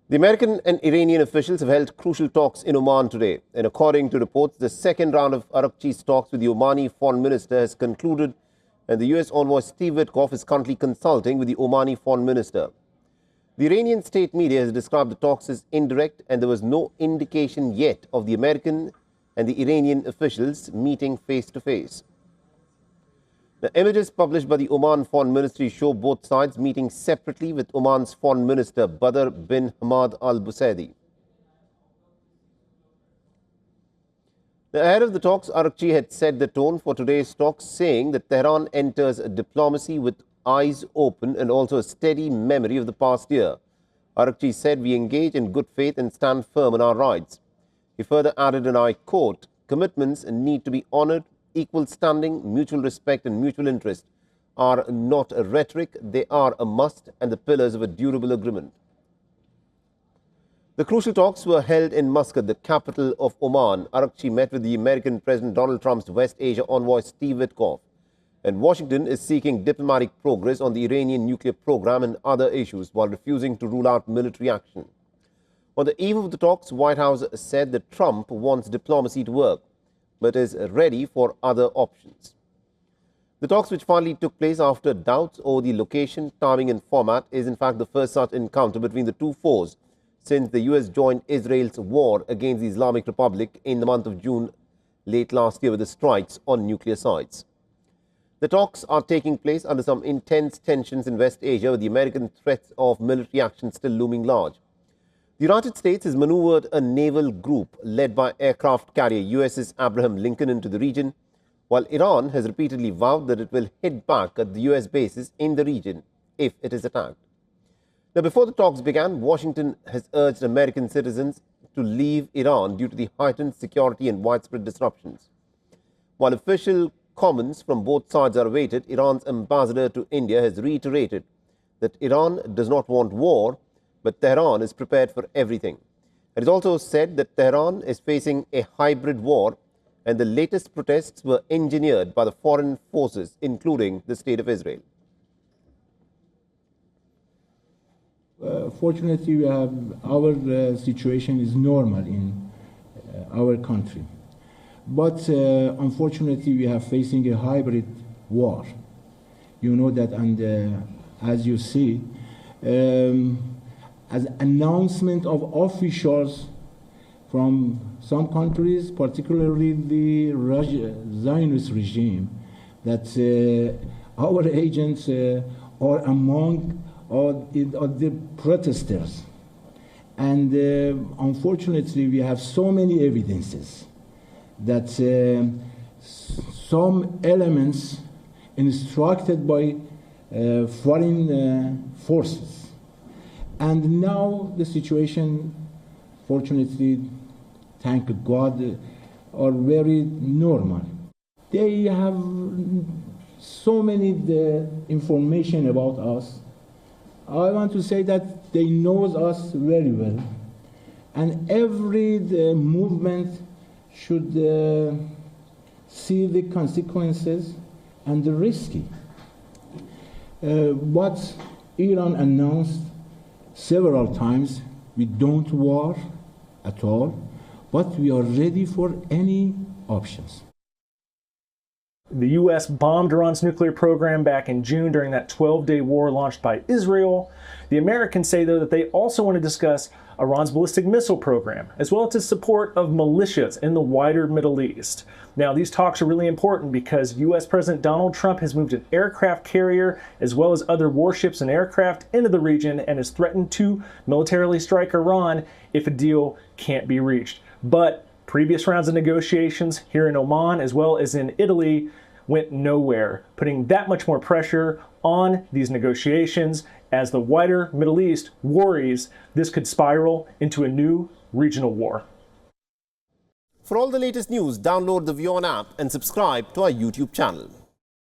The American and Iranian officials have held crucial talks in Oman today. And according to reports, the second round of Araghchi's talks with the Omani foreign minister has concluded, and the U.S. envoy Steve Witkoff is currently consulting with the Omani foreign minister. The Iranian state media has described the talks as indirect, and there was no indication yet of the American and the Iranian officials meeting face to face. The images published by the Oman Foreign Ministry show both sides meeting separately with Oman's Foreign Minister Badr bin Hamad Al Busaidi. Ahead of the talks, Araghchi had set the tone for today's talks, saying that Tehran enters diplomacy with eyes open and also a steady memory of the past year. Araghchi said, "We engage in good faith and stand firm on our rights." He further added, and I quote, "Commitments need to be honored. Equal standing, mutual respect and mutual interest are not a rhetoric, they are a must and the pillars of a durable agreement." The crucial talks were held in Muscat, the capital of Oman. Araghchi met with the American President Donald Trump's West Asia envoy Steve Witkoff. And Washington is seeking diplomatic progress on the Iranian nuclear program and other issues while refusing to rule out military action. On the eve of the talks, White House said that Trump wants diplomacy to work, but is ready for other options. The talks, which finally took place after doubts over the location, timing and format, is in fact the first such encounter between the two foes since the US joined Israel's war against the Islamic Republic in the month of June late last year with the strikes on nuclear sites. The talks are taking place under some intense tensions in West Asia, with the American threats of military action still looming large. The United States has maneuvered a naval group led by aircraft carrier USS Abraham Lincoln into the region, while Iran has repeatedly vowed that it will hit back at the US bases in the region if it is attacked. Now, before the talks began, Washington has urged American citizens to leave Iran due to the heightened security and widespread disruptions. While official comments from both sides are awaited, Iran's ambassador to India has reiterated that Iran does not want war, but Tehran is prepared for everything. It is also said that Tehran is facing a hybrid war, and the latest protests were engineered by the foreign forces, including the State of Israel. Fortunately, we have our situation is normal in our country. But unfortunately, we are facing a hybrid war. You know that, and as you see, as announcement of officials from some countries, particularly the Zionist regime, that our agents are among the protesters. And unfortunately, we have so many evidences that some elements instructed by foreign forces. And now the situation, fortunately, thank God, are very normal. They have so many information about us. I want to say that they know us very well. And every movement should see the consequences and the risky. What Iran announced several times, we don't war at all, but we are ready for any options. The U.S. bombed Iran's nuclear program back in June during that 12-day war launched by Israel. The Americans say, though, that they also want to discuss Iran's ballistic missile program, as well as its support of militias in the wider Middle East. Now, these talks are really important because U.S. President Donald Trump has moved an aircraft carrier as well as other warships and aircraft into the region and has threatened to militarily strike Iran if a deal can't be reached. But previous rounds of negotiations here in Oman as well as in Italy went nowhere, putting that much more pressure on these negotiations as the wider Middle East worries this could spiral into a new regional war. For all the latest news, download the WION app and subscribe to our YouTube channel.